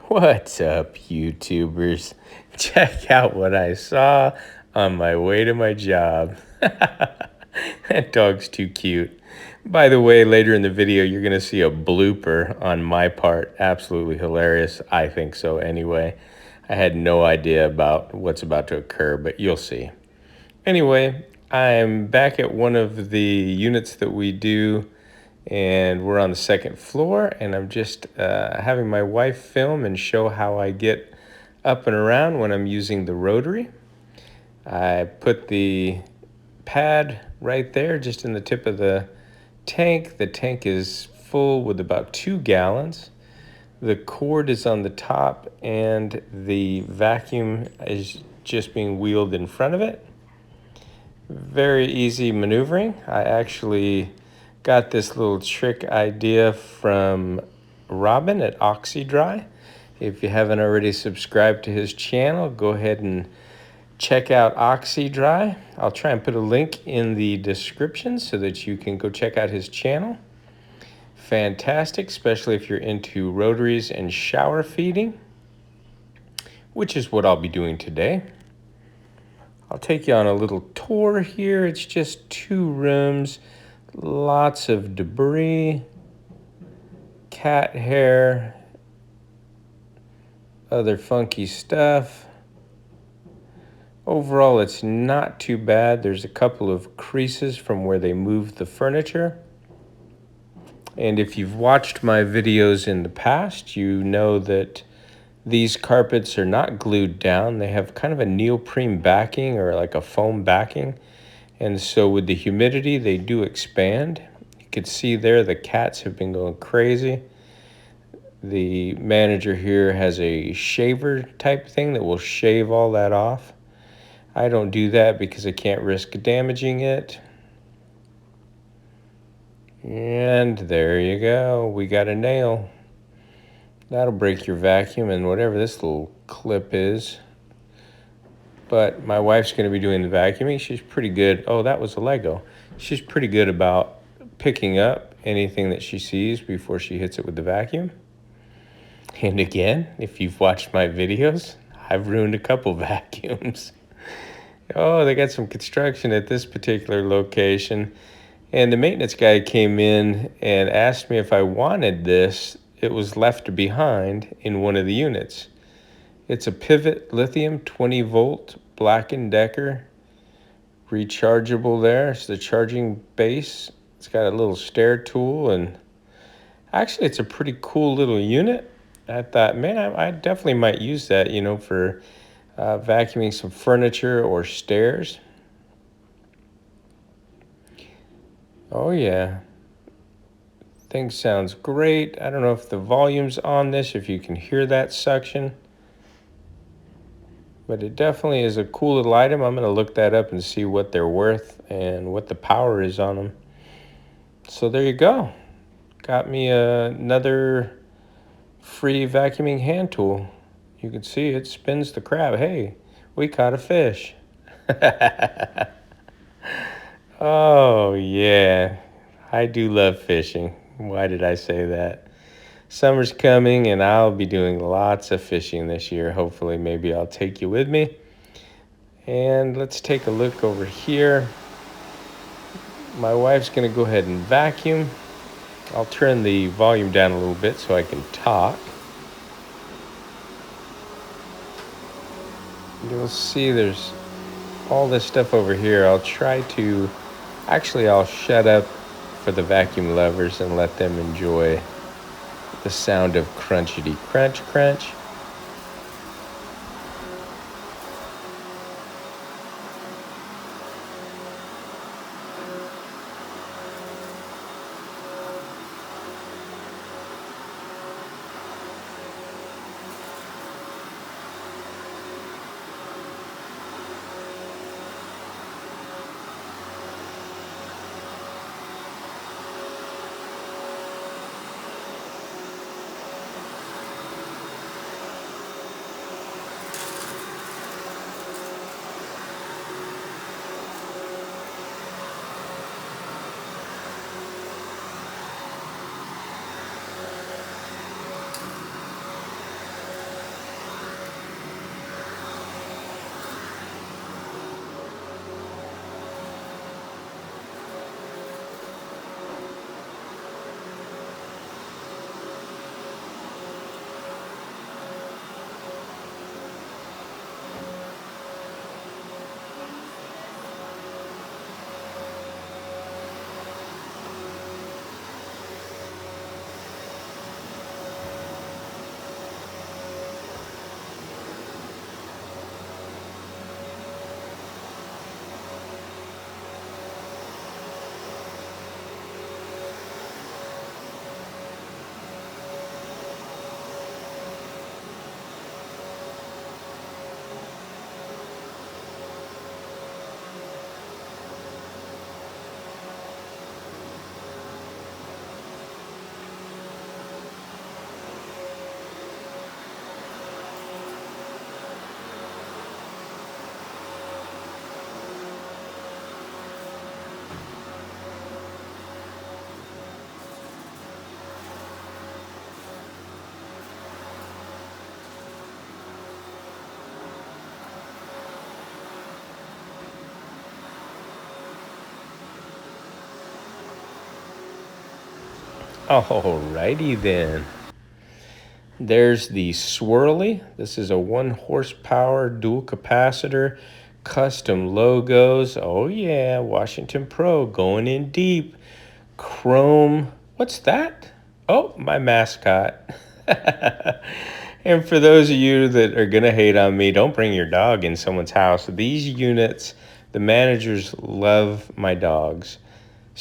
What's up, YouTubers? Check out what I saw on my way to my job. That dog's too cute. By the way, later in the video, you're going to see a blooper on my part. Absolutely hilarious. I think so anyway. I had no idea about what's about to occur, but you'll see. Anyway, I'm back at one of the units that we do, and we're on the second floor, and I'm just having my wife film and show how I get up and around when I'm using the rotary. I put the pad right there just in the tip of the tank. The tank is full with about 2 gallons. The cord is on the top, and the vacuum is just being wheeled in front of it. Very easy maneuvering. I actually got this little trick idea from Robin at OxyDry. If you haven't already subscribed to his channel, go ahead and check out OxyDry. I'll try and put a link in the description so that you can go check out his channel. Fantastic, especially if you're into rotaries and shower feeding, which is what I'll be doing today. I'll take you on a little tour here. It's just 2 rooms, lots of debris, cat hair, other funky stuff. Overall, it's not too bad. There's a couple of creases from where they moved the furniture. And if you've watched my videos in the past, you know that these carpets are not glued down. They have kind of a neoprene backing or like a foam backing. And so with the humidity, they do expand. You can see there the cats have been going crazy. The manager here has a shaver type thing that will shave all that off. I don't do that because I can't risk damaging it. And there you go. We got a nail. That'll break your vacuum and whatever this little clip is. But my wife's going to be doing the vacuuming. She's pretty good. Oh, that was a Lego. She's pretty good about picking up anything that she sees before she hits it with the vacuum. And again, if you've watched my videos, I've ruined a couple vacuums. Oh, they got some construction at this particular location. And the maintenance guy came in and asked me if I wanted this. It was left behind in one of the units. It's a pivot lithium 20 volt Black & Decker, rechargeable there. It's the charging base. It's got a little stair tool, and actually it's a pretty cool little unit. I thought, man, I definitely might use that, you know, for vacuuming some furniture or stairs. Oh yeah, thing sounds great. I don't know if the volume's on this, if you can hear that suction. But it definitely is a cool little item. I'm going to look that up and see what they're worth and what the power is on them. So there you go. Got me another free vacuuming hand tool. You can see it spins the crab. Hey, we caught a fish. Oh, yeah. I do love fishing. Why did I say that? Summer's coming, and I'll be doing lots of fishing this year. Hopefully, maybe I'll take you with me. And let's take a look over here. My wife's going to go ahead and vacuum. I'll turn the volume down a little bit so I can talk. You'll see there's all this stuff over here. I'll try to... Actually, I'll shut up for the vacuum lovers and let them enjoy the sound of crunchity crunch crunch. Alrighty then. There's the Swirly. This is a 1 horsepower dual capacitor, custom logos. Oh yeah, Washington Pro going in deep. Chrome. What's that? Oh, my mascot. And for those of you that are gonna hate on me, don't bring your dog in someone's house. These units, the managers love my dogs.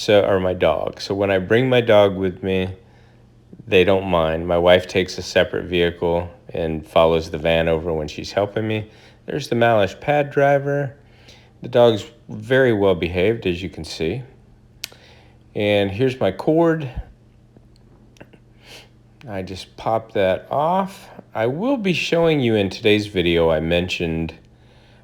Or my dog. So when I bring my dog with me, they don't mind. My wife takes a separate vehicle and follows the van over when she's helping me. There's the Malish pad driver. The dog's very well behaved, as you can see. And here's my cord. I just pop that off. I will be showing you in today's video, I mentioned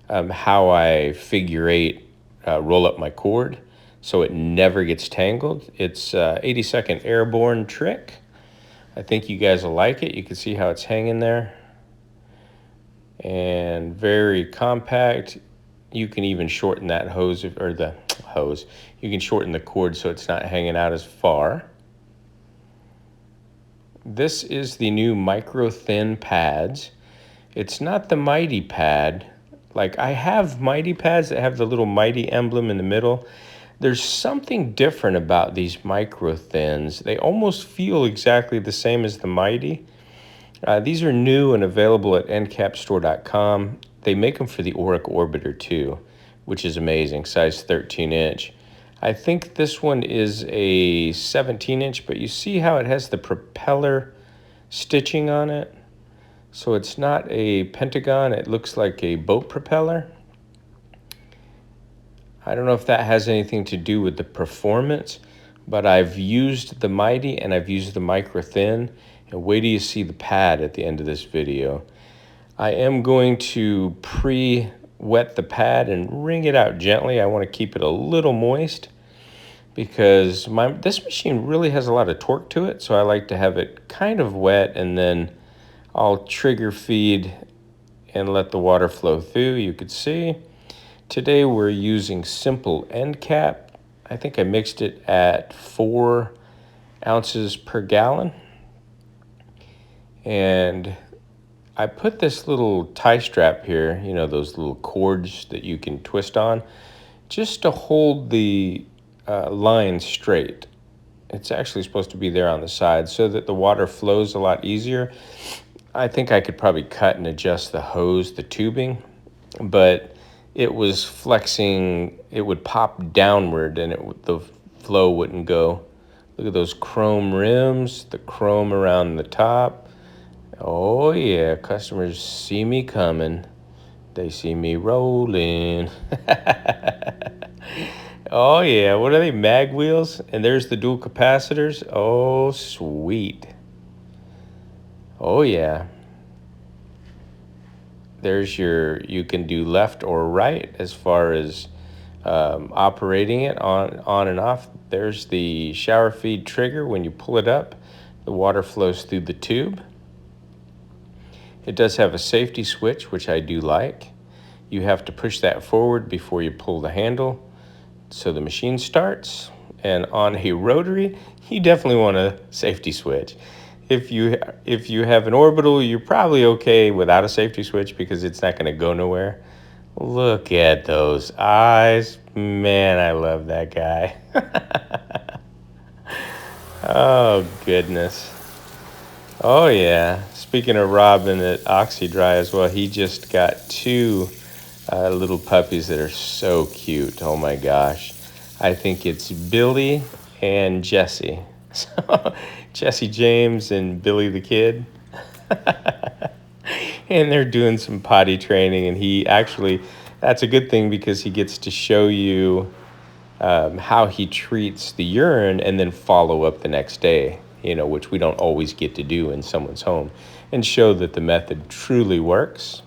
how I figure 8 roll up my cord so it never gets tangled. It's 80-second airborne trick. I think you guys will like it. You can see how it's hanging there. And very compact. You can even shorten that hose, or the hose. You can shorten the cord so it's not hanging out as far. This is the new MicroThin pads. It's not the Mighty pad. Like, I have Mighty pads that have the little Mighty emblem in the middle. There's something different about these MicroThins. They almost feel exactly the same as the Mighty. These are new and available at encapstore.com. They make them for the Auric Orbiter too, which is amazing, size 13-inch. I think this one is a 17-inch, but you see how it has the propeller stitching on it? So it's not a pentagon, it looks like a boat propeller. I don't know if that has anything to do with the performance, but I've used the Mighty and I've used the MicroThin, and wait till you see the pad at the end of this video. I am going to pre-wet the pad and wring it out gently. I want to keep it a little moist because this machine really has a lot of torque to it, so I like to have it kind of wet, and then I'll trigger feed and let the water flow through. You could see. Today we're using simple Encap. I think I mixed it at 4 ounces per gallon. And I put this little tie strap here, you know, those little cords that you can twist on, just to hold the line straight. It's actually supposed to be there on the side so that the water flows a lot easier. I think I could probably cut and adjust the hose, the tubing, but it was flexing. It would pop downward and the flow wouldn't go. Look at those chrome rims, the chrome around the top. Oh yeah, customers see me coming. They see me rolling. Oh yeah, what are they, mag wheels? And there's the dual capacitors. Oh sweet. Oh yeah. There's you can do left or right as far as operating it on and off. There's the shower feed trigger. When you pull it up, the water flows through the tube. It does have a safety switch, which I do like. You have to push that forward before you pull the handle so the machine starts. And on a rotary, you definitely want a safety switch. If you have an orbital, you're probably okay without a safety switch because it's not going to go nowhere. Look at those eyes. Man, I love that guy. Oh, goodness. Oh, yeah. Speaking of Robin at OxyDry as well, he just got 2 little puppies that are so cute. Oh, my gosh. I think it's Billy and Jesse. So, Jesse James and Billy the Kid. And they're doing some potty training, and he actually, that's a good thing because he gets to show you how he treats the urine and then follow up the next day, you know, which we don't always get to do in someone's home, and show that the method truly works.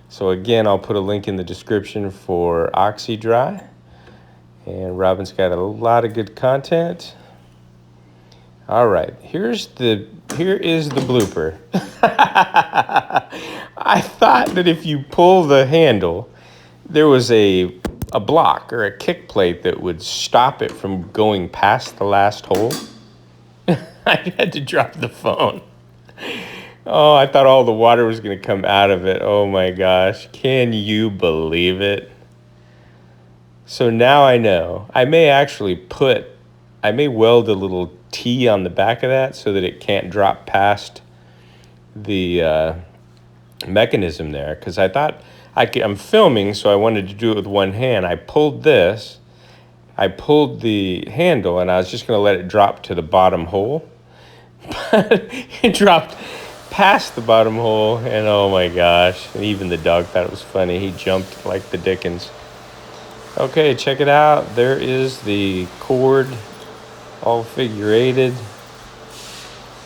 So again, I'll put a link in the description for OxyDry, and Robin's got a lot of good content. All right, here is the blooper. I thought that if you pull the handle, there was a block or a kick plate that would stop it from going past the last hole. I had to drop the phone. Oh, I thought all the water was going to come out of it. Oh my gosh. Can you believe it? So now I know. I may weld a little T on the back of that so that it can't drop past the mechanism there. Because I thought I'm filming, so I wanted to do it with one hand. I pulled the handle, and I was just going to let it drop to the bottom hole. But it dropped past the bottom hole, and oh my gosh. And even the dog thought it was funny. He jumped like the dickens. Okay, check it out. There is the cord, all figure-eighted.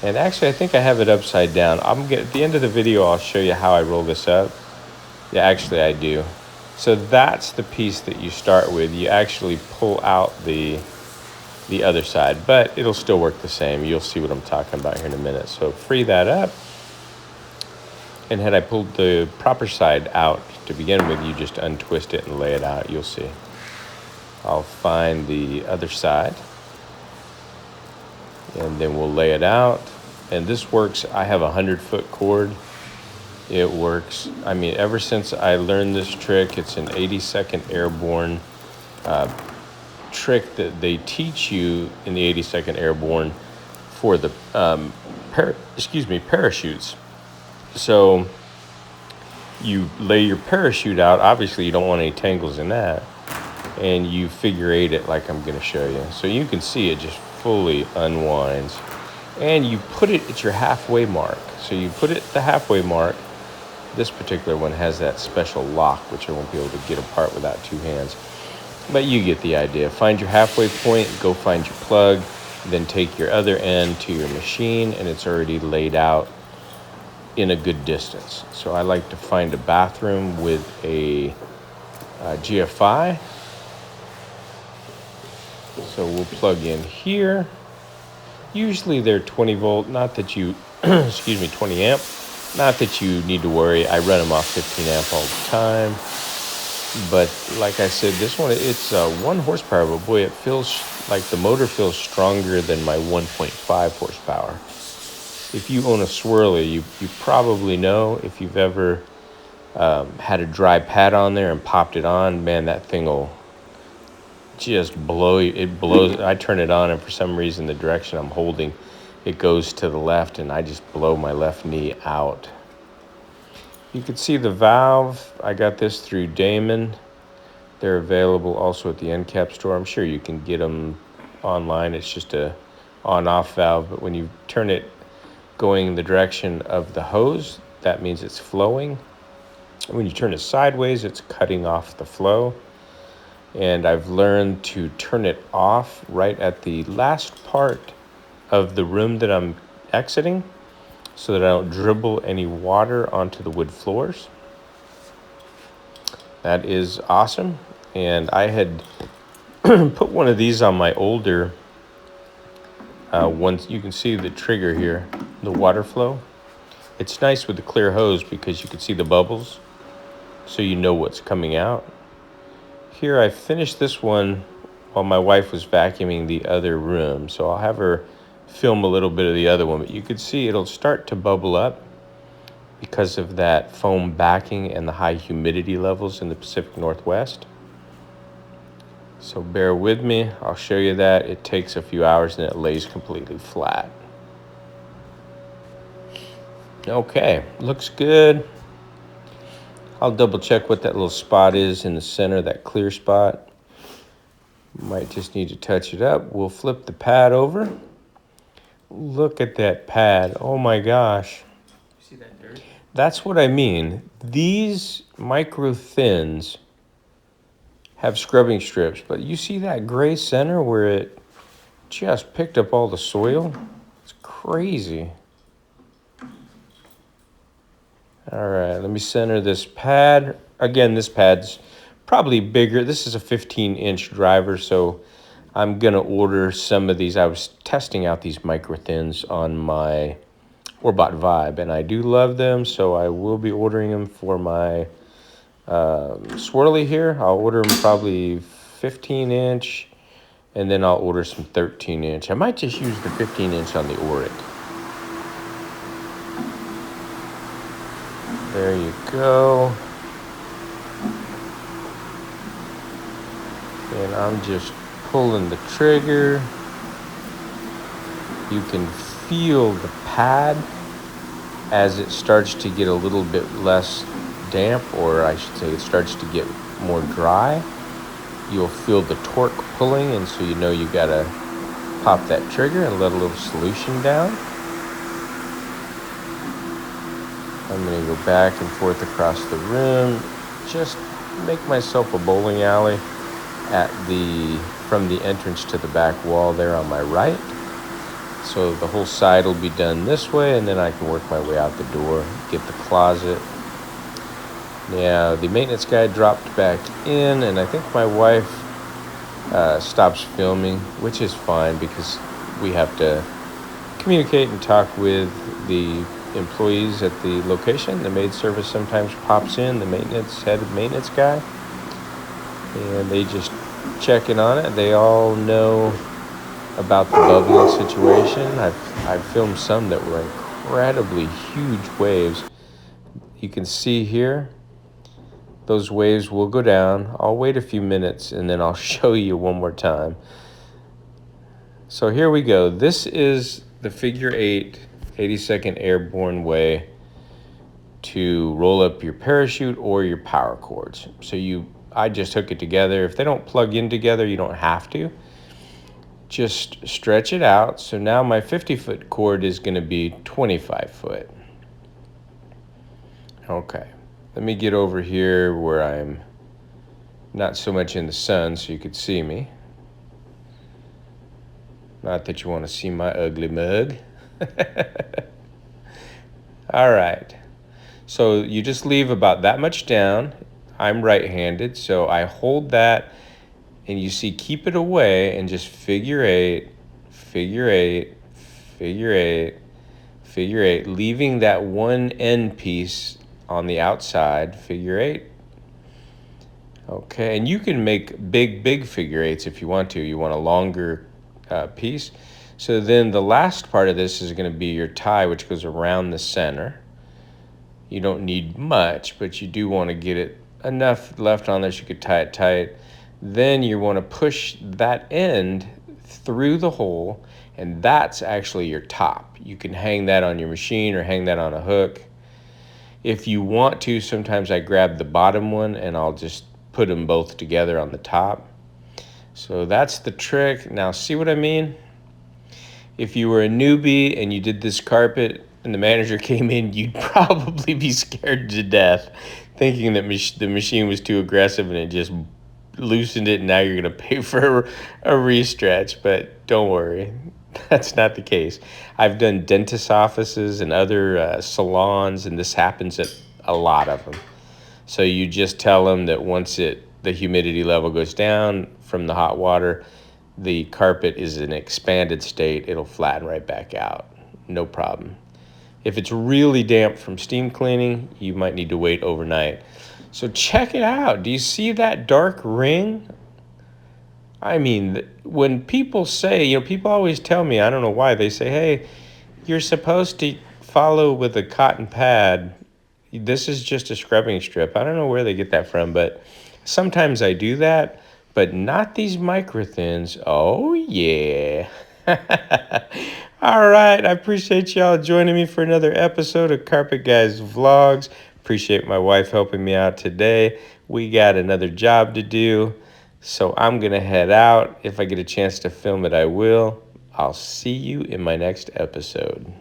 And actually, I think I have it upside down. At the end of the video, I'll show you how I roll this up. Yeah, actually, I do. So that's the piece that you start with. You actually pull out the other side, but it'll still work the same. You'll see what I'm talking about here in a minute. So free that up. And had I pulled the proper side out to begin with, you just untwist it and lay it out. You'll see. I'll find the other side, and then we'll lay it out. And this works. I have a 100-foot cord. It works. I mean, ever since I learned this trick, it's an 82nd Airborne trick that they teach you in the 82nd Airborne for the parachutes. So you lay your parachute out. Obviously, you don't want any tangles in that. And you figure-eight it like I'm going to show you. So you can see it just fully unwinds. And you put it at your halfway mark. So you put it at the halfway mark. This particular one has that special lock, which I won't be able to get apart without two hands. But you get the idea. Find your halfway point, go find your plug, then take your other end to your machine, and it's already laid out in a good distance. So I like to find a bathroom with a GFI. So we'll plug in here. Usually they're 20 volt, not that you, 20 amp. Not that you need to worry. I run them off 15 amp all the time. But like I said, this one, it's 1 horsepower, but boy, it feels like the motor feels stronger than my 1.5 horsepower. If you own a Swirly, you probably know, if you've ever had a dry pad on there and popped it on, man, that thing will just blow you. It blows. I turn it on, and for some reason, the direction I'm holding, it goes to the left, and I just blow my left knee out. You can see the valve. I got this through Damon. They're available also at the Encap store. I'm sure you can get them online. It's just a on-off valve, but when you turn it going the direction of the hose, that means it's flowing. When you turn it sideways, it's cutting off the flow. And I've learned to turn it off right at the last part of the room that I'm exiting so that I don't dribble any water onto the wood floors. That is awesome. And I had put one of these on my older once. You can see the trigger here, the water flow. It's nice with the clear hose because you can see the bubbles, so you know what's coming out. Here I finished this one while my wife was vacuuming the other room, so I'll have her film a little bit of the other one, but you can see it'll start to bubble up because of that foam backing and the high humidity levels in the Pacific Northwest. So bear with me, I'll show you that. It takes a few hours and it lays completely flat. Okay, looks good. I'll double check what that little spot is in the center, that clear spot. Might just need to touch it up. We'll flip the pad over. Look at that pad. Oh my gosh. You see that dirt? That's what I mean. These MicroThins have scrubbing strips, but you see that gray center where it just picked up all the soil? It's crazy. All right, let me center this pad. Again, this pad's probably bigger. This is a 15-inch driver, so I'm gonna order some of these. I was testing out these MicroThins on my Orbot Vibe, and I do love them, so I will be ordering them for my Swirly here. I'll order them probably 15-inch And then I'll order some 13-inch. I might just use the 15-inch on the Oric. There you go. And I'm just pulling the trigger. You can feel the pad as it starts to get a little bit less damp, or I should say it starts to get more dry. You'll feel the torque pulling, and so you know you gotta pop that trigger and let a little solution down. I'm gonna go back and forth across the room, just make myself a bowling alley from the entrance to the back wall there on my right. So the whole side will be done this way, and then I can work my way out the door, get the closet. Now, the maintenance guy dropped back in, and I think my wife stops filming, which is fine because we have to communicate and talk with the employees at the location. The maid service sometimes pops in, the head maintenance guy, and they just check in on it. They all know about the bubbling situation. I've filmed some that were incredibly huge waves. You can see here, those waves will go down. I'll wait a few minutes and then I'll show you one more time. So here we go. This is the figure 8 82nd Airborne way to roll up your parachute or your power cords. So I just hook it together. If they don't plug in together, you don't have to. Just stretch it out. So now my 50-foot cord is going to be 25 foot. Okay, let me get over here where I'm not so much in the sun so you could see me. Not that you want to see my ugly mug. All right, so you just leave about that much down. I'm right-handed, so I hold that, and you see, keep it away and just figure 8, figure 8, figure 8, figure 8, leaving that one end piece on the outside, figure 8. Okay, and you can make big figure 8s if you want to. You want a longer piece. So then the last part of this is going to be your tie, which goes around the center. You don't need much, but you do want to get it enough left on there so you could tie it tight. Then you want to push that end through the hole, and that's actually your top. You can hang that on your machine or hang that on a hook. If you want to, sometimes I grab the bottom one and I'll just put them both together on the top. So that's the trick. Now, see what I mean? If you were a newbie and you did this carpet and the manager came in, you'd probably be scared to death, thinking that the machine was too aggressive and it just loosened it, and now you're going to pay for a restretch. But don't worry, that's not the case. I've done dentist offices and other salons, and this happens at a lot of them. So you just tell them that once the humidity level goes down from the hot water, the carpet is in an expanded state. It'll flatten right back out. No problem. If it's really damp from steam cleaning, you might need to wait overnight. So check it out. Do you see that dark ring? I mean, when people say, people always tell me, I don't know why, they say, hey, you're supposed to follow with a cotton pad. This is just a scrubbing strip. I don't know where they get that from, but sometimes I do that, but not these MicroThins. Oh, yeah. All right. I appreciate y'all joining me for another episode of Carpet Guys Vlogs. Appreciate my wife helping me out today. We got another job to do, so I'm going to head out. If I get a chance to film it, I will. I'll see you in my next episode.